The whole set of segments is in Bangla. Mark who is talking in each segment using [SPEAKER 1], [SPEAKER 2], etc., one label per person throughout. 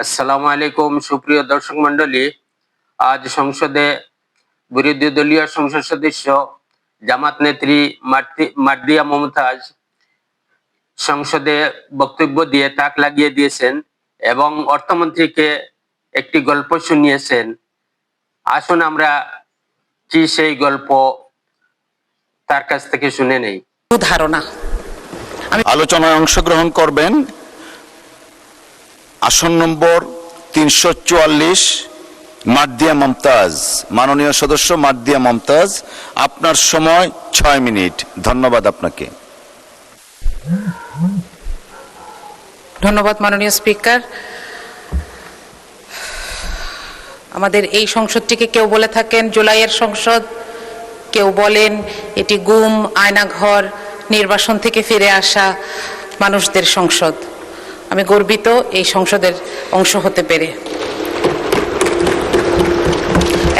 [SPEAKER 1] আসসালামু আলাইকুম সুপ্রিয় দর্শক মন্ডলী, আজ সংসদে বিরোধী দলীয় সংসদ সদস্য জামাত নেত্রী মার্দিয়া মমতাজ সংসদে বক্তব্য দিয়ে তাক লাগিয়ে দিয়েছেন এবং অর্থমন্ত্রীকে একটি গল্প শুনিয়েছেন। আসুন আমরা কি সেই গল্প তার কাছ থেকে শুনে নেই।
[SPEAKER 2] ধারণা
[SPEAKER 3] আলোচনায় অংশগ্রহণ করবেন আসন নম্বর 344 মার্দিয়া মমতাজ, মাননীয় সদস্য মার্দিয়া মমতাজ। আপনার সময় 6 মিনিট। ধন্যবাদ আপনাকে।
[SPEAKER 2] ধন্যবাদ মাননীয় স্পিকার। আমাদের এই সংসদটিকে কেউ বলে থাকেন জুলাইয়ের সংসদ, কেউ বলেন এটি গুম, আয়নাঘর, নির্বাসন থেকে ফিরে আসা মানুষদের সংসদ। আমি গর্বিত এই সংসদের অংশ হতে পেরে।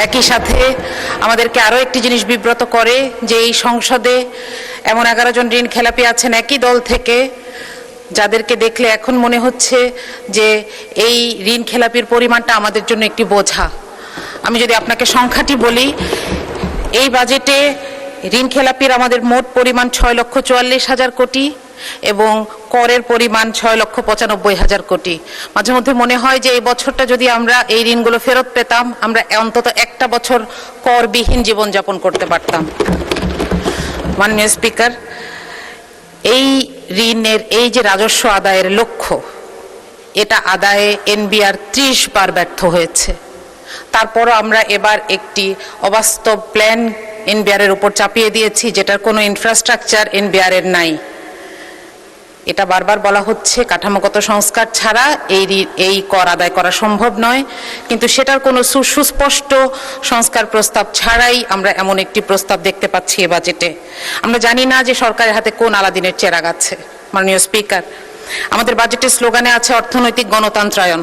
[SPEAKER 2] একই সাথে আমাদেরকে আরও একটি জিনিস বিব্রত করে যে এই সংসদে এমন 11 জন ঋণ খেলাপি আছেন একই দল থেকে, যাদেরকে দেখলে এখন মনে হচ্ছে যে এই ঋণ খেলাপির পরিমাণটা আমাদের জন্য একটি বোঝা। আমি যদি আপনাকে সংখ্যাটি বলি, এই বাজেটে ঋণ খেলাপির আমাদের মোট পরিমাণ 6,44,000 কোটি এবং করের পরিমাণ 6,95,000 কোটি। মাঝে মধ্যে মনে হয় যে এই বছরটা যদি আমরা এই ঋণগুলো ফেরত পেতাম, আমরা অন্তত একটা বছর করবিহীন জীবনযাপন করতে পারতাম। মাননীয় স্পিকার, এই ঋণের এই যে রাজস্ব আদায়ের লক্ষ্য, এটা আদায়ে এনবিআর 30 বার ব্যর্থ হয়েছে। তারপরও আমরা এবার একটি অবাস্তব প্ল্যান এনবিআর এর উপর চাপিয়ে দিয়েছি, যেটার কোনো ইনফ্রাস্ট্রাকচার এনবিআর এর নাই। এটা বারবার বলা হচ্ছে কাঠামোগত সংস্কার ছাড়া এই কর আদায় করা সম্ভব নয়, কিন্তু সেটার কোনো সুস্পষ্ট সংস্কার প্রস্তাব ছাড়াই আমরা এমন একটি প্রস্তাব দেখতে পাচ্ছি এ বাজেটে। আমরা জানি না যে সরকারের হাতে কোন আলাদিনের চেরাগ আছে। মাননীয় স্পিকার, আমাদের বাজেটের স্লোগানে আছে অর্থনৈতিক গণতন্ত্রায়ন।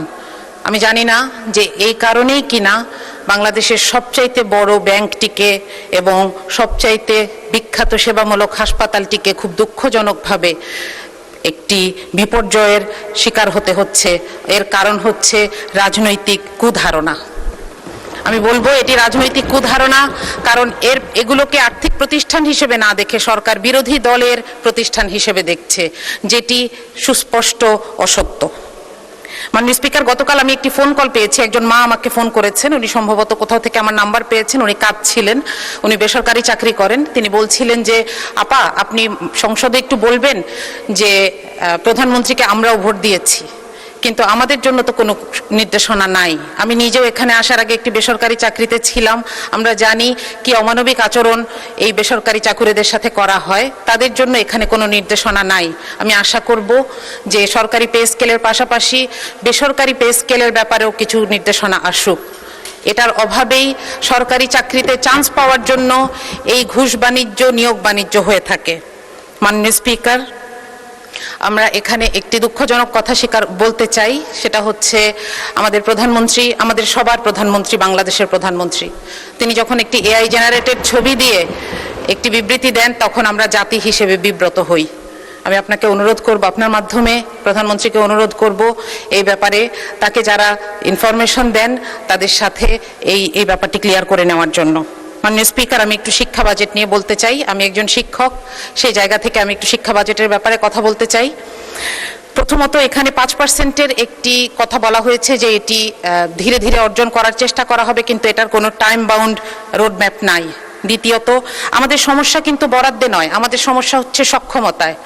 [SPEAKER 2] আমি জানি না যে এই কারণেই কিনা বাংলাদেশের সবচাইতে বড় ব্যাংকটিকে এবং সবচাইতে বিখ্যাত সেবামূলক হাসপাতালটিকে খুব দুঃখজনকভাবে একটি বিপর্যয়ের শিকার হতে হচ্ছে। এর কারণ হচ্ছে রাজনৈতিক কুধারণা। আমি বলবো এটি রাজনৈতিক কুধারণা, কারণ এগুলোকে আর্থিক প্রতিষ্ঠান হিসেবে না দেখে সরকার বিরোধী দলের প্রতিষ্ঠান হিসেবে দেখছে, যেটি সুস্পষ্ট অসত্য। মাননীয় স্পিকার, গতকাল আমি একটি ফোন কল পেয়েছি। একজন মা আমাকে ফোন করেছেন, উনি সম্ভবত কোথাও থেকে আমার নাম্বার পেয়েছেন, উনি কাঁদছিলেন, উনি বেসরকারি চাকরি করেন। তিনি বলছিলেন যে আপা, আপনি সংসদে একটু বলবেন যে প্রধানমন্ত্রীকে আমরাও ভোট দিয়েছি, কিন্তু আমাদের জন্য তো কোনো নির্দেশনা নাই। আমি নিজেও এখানে আসার আগে একটি বেসরকারি চাকরিতে ছিলাম। আমরা জানি কি অমানবিক আচরণ এই বেসরকারি চাকুরিদের সাথে করা হয়। তাদের জন্য এখানে কোনো নির্দেশনা নাই। আমি আশা করব যে সরকারি পে স্কেলের পাশাপাশি বেসরকারি পে স্কেলের ব্যাপারেও কিছু নির্দেশনা আসুক। এটার অভাবেই সরকারি চাকরিতে চান্স পাওয়ার জন্য এই ঘুষ বাণিজ্য, নিয়োগ বাণিজ্য হয়ে থাকে। মাননীয় স্পিকার, আমরা এখানে একটি দুঃখজনক কথা বলতে চাই, সেটা হচ্ছে আমাদের প্রধানমন্ত্রী, আমাদের সবার প্রধানমন্ত্রী, বাংলাদেশের প্রধানমন্ত্রী, তিনি যখন একটি এআই জেনারেটেড ছবি দিয়ে একটি বিবৃতি দেন, তখন আমরা জাতি হিসেবে বিব্রত হই। আমি আপনাকে অনুরোধ করব, আপনার মাধ্যমে প্রধানমন্ত্রীকে অনুরোধ করব এই ব্যাপারে তাকে যারা ইনফরমেশন দেন তাদের সাথে এই ব্যাপারটি ক্লিয়ার করে নেওয়ার জন্য। মাননীয় স্পিকার, আমি একটু শিক্ষা বাজেট নিয়ে বলতে চাই। আমি একজন শিক্ষক, সেই জায়গা থেকে আমি একটু শিক্ষা বাজেটের ব্যাপারে কথা বলতে চাই। প্রথমত, এখানে 5%-এর একটি কথা বলা হয়েছে যে এটি ধীরে ধীরে অর্জন করার চেষ্টা করা হবে, কিন্তু এটার কোনো টাইম বাউন্ড রোডম্যাপ নাই। দ্বিতীয়ত, আমাদের সমস্যা কিন্তু বরাদ্দে নয়, আমাদের সমস্যা হচ্ছে সক্ষমতায়।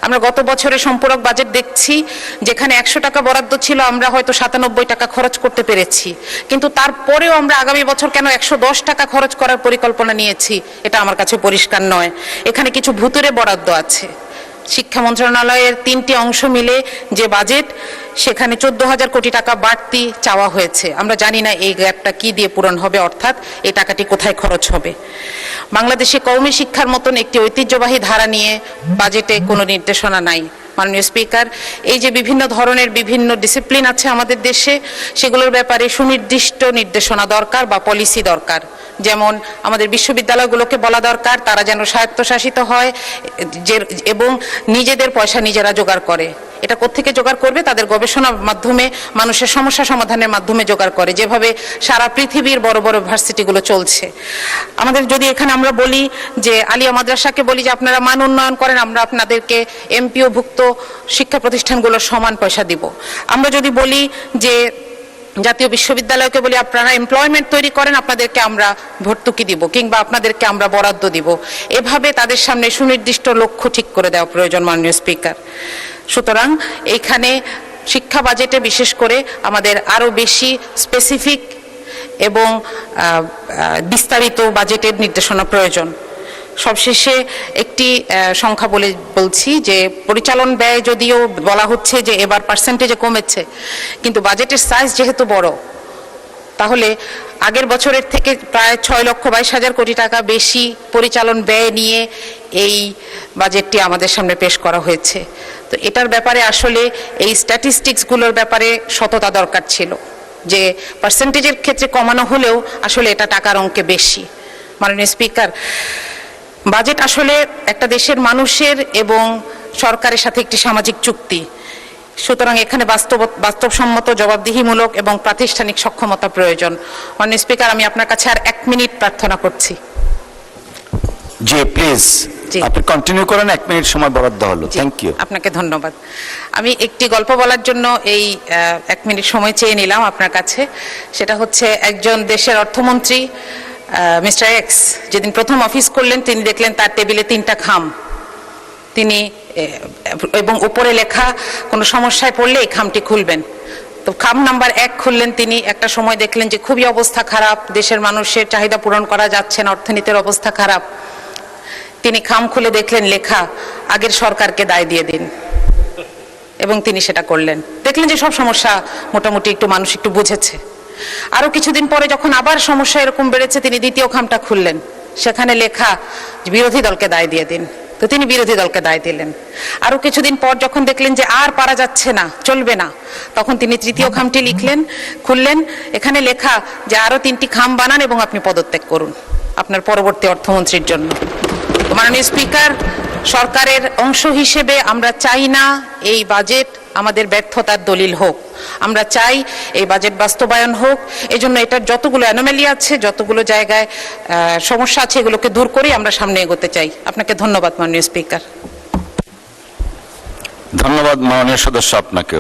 [SPEAKER 2] আমরা গত বছরের সম্পূরক বাজেট দেখছি, যেখানে 100 টাকা বরাদ্দ ছিল, আমরা হয়তো 97 টাকা খরচ করতে পেরেছি, কিন্তু তারপরেও আমরা আগামী বছর কেন 110 টাকা খরচ করার পরিকল্পনা নিয়েছি, এটা আমার কাছে পরিষ্কার নয়। এখানে কিছু ভুতুরে বরাদ্দ আছে। শিক্ষা মন্ত্রণালয়ের 3টি অংশ মিলে যে বাজেট, সেখানে 14,000 কোটি টাকা বাড়তি চাওয়া হয়েছে। আমরা জানি না এই গ্যাপটা কি দিয়ে পূরণ হবে, অর্থাৎ এই টাকাটি কোথায় খরচ হবে। বাংলাদেশে কওমি শিক্ষার মতন একটি ঐতিহ্যবাহী ধারা নিয়ে বাজেটে কোনো নির্দেশনা নাই। মাননীয় স্পিকার, এই যে বিভিন্ন ধরনের বিভিন্ন ডিসিপ্লিন আছে আমাদের দেশে, সেগুলোর ব্যাপারে সুনির্দিষ্ট নির্দেশনা দরকার বা পলিসি দরকার। যেমন আমাদের বিশ্ববিদ্যালয়গুলোকে বলা দরকার তারা যেন স্বায়ত্তশাসিত হয় এবং নিজেদের পয়সা নিজেরা জোগাড় করে। এটা কোত্থেকে জোগাড় করবে? তাদের গবেষণার মাধ্যমে, মানুষের সমস্যা সমাধানের মাধ্যমে জোগাড় করে, যেভাবে সারা পৃথিবীর বড় বড় ভার্সিটিগুলো চলছে। আমাদের যদি এখানে আমরা বলি যে আলিয়া মাদ্রাসাকে বলি যে আপনারা মান উন্নয়ন করেন, আমরা আপনাদেরকে এমপিও ভুক্ত শিক্ষা প্রতিষ্ঠানগুলোর সমান পয়সা দিব। আমরা যদি বলি যে জাতীয় বিশ্ববিদ্যালয়কে বলি আপনারা এমপ্লয়মেন্ট তৈরি করেন, আপনাদেরকে আমরা ভর্তুকি দিব কিংবা আপনাদেরকে আমরা বরাদ্দ দিব। এভাবে তাদের সামনে সুনির্দিষ্ট লক্ষ্য ঠিক করে দেওয়া প্রয়োজন, মাননীয় স্পিকার। সুতরাং এইখানে শিক্ষা বাজেটে বিশেষ করে আমাদের আরো বেশি স্পেসিফিক এবং বিস্তারিত বাজেটের নির্দেশনা প্রয়োজন। সবশেষে একটি সংখ্যা বলছি যে পরিচালন ব্যয় যদিও বলা হচ্ছে যে এবার পার্সেন্টেজে কমেছে, কিন্তু বাজেটের সাইজ যেহেতু বড়, তাহলে আগের বছরের থেকে প্রায় 6,22,000 কোটি টাকা বেশি পরিচালন ব্যয় নিয়ে এই বাজেটটি আমাদের সামনে পেশ করা হয়েছে। তো এটার ব্যাপারে আসলে এই স্ট্যাটিস্টিক্সগুলোর ব্যাপারে সততা দরকার ছিল, যে পার্সেন্টেজের ক্ষেত্রে কমানো হলেও আসলে এটা টাকার অঙ্কে বেশি। মাননীয় স্পিকার, বাজেট আসলে একটা দেশের মানুষের এবং সরকারের সাথে একটি সামাজিক চুক্তি। সুতরাং এখানে বাস্তবসম্মত, জবাবদিহিমূলক এবং প্রাতিষ্ঠানিক সক্ষমতা প্রয়োজন। মাননীয় স্পিকার, আমি আপনার কাছে আর 1 মিনিট প্রার্থনা করছি।
[SPEAKER 3] জি প্লিজ,
[SPEAKER 2] জি।
[SPEAKER 3] আপনি কন্টিনিউ করেন, 1 মিনিট সময় বরাদ্দ হলো। Thank you.
[SPEAKER 2] আপনাকে ধন্যবাদ। আমি একটি গল্প বলার জন্য এই 1 মিনিট সময় চেয়ে নিলাম আপনার কাছে। সেটা হচ্ছে একজন দেশের অর্থমন্ত্রী মিস্টার এক্স যেদিন প্রথম অফিস করলেন, তিনি দেখলেন তার টেবিলে 3টা খাম, তিনি এবং উপরে লেখা কোনো সমস্যায় পড়লে এই খামটি খুলবেন। তো খাম নাম্বার 1 খুললেন তিনি। একটা সময় দেখলেন যে খুবই অবস্থা খারাপ, দেশের মানুষের চাহিদা পূরণ করা যাচ্ছে না, অর্থনীতির অবস্থা খারাপ। তিনি খাম খুলে দেখলেন লেখা আগের সরকারকে দায় দিয়ে দিন, এবং তিনি সেটা করলেন। দেখলেন যে সব সমস্যা মোটামুটি একটু মানুষ একটু বুঝেছে। আরো কিছুদিন পরে যখন আবার সমস্যা এরকম বেড়েছে, তিনি দ্বিতীয় খামটা খুললেন, সেখানে লেখা বিরোধী দলকে দায় দিয়ে দিন। তো তিনি বিরোধী দলকে দায় দিলেন। আরো কিছুদিন পর যখন দেখলেন যে আর পারা যাচ্ছে না, চলবে না, তখন তিনি তৃতীয় খামটি খুললেন, এখানে লেখা যে আরো 3টি খাম বানান এবং আপনি পদত্যাগ করুন আপনার পরবর্তী অর্থমন্ত্রীর জন্য। মাননীয় স্পিকার, সরকারের অংশ হিসেবে আমরা চাই না এই বাজেট আমাদের ব্যর্থতার দলিল হোক। আমরা চাই এই বাজেট বাস্তবায়ন হোক। এজন্য এটার যতগুলো অ্যানোমালি আছে, যতগুলো জায়গায় সমস্যা আছে, এগুলোকে দূর করেই আমরা সামনে এগোতে চাই। আপনাকে ধন্যবাদ মাননীয় স্পিকার।
[SPEAKER 3] ধন্যবাদ মাননীয় সদস্য আপনাকেও।